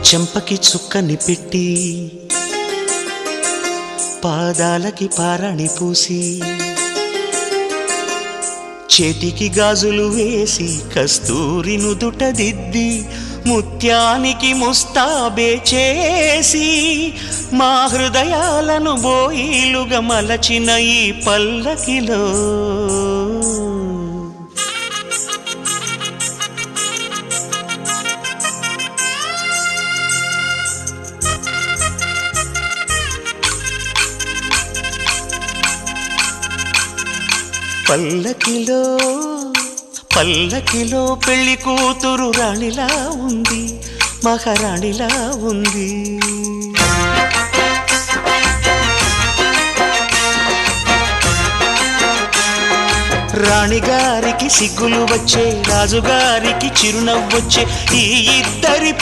చెంపకి చుక్కని పెట్టి పాదాలకి పారాణి పూసి చేతికి గాజులు వేసి కస్తూరి నుదుట దిద్ది ముత్యానికి ముస్తాబే చేసి మా హృదయాలను బోయిలుగా మలచిన ఈ పల్లకిలో పల్లకిలో పల్లకిలో పెళ్లి కూతురు రాణిలా ఉంది, మహారాణిలా ఉంది. రాణిగారికి సిగ్గులు వచ్చే, రాజుగారికి చిరునవ్వొచ్చే ఈ ఇద్దరి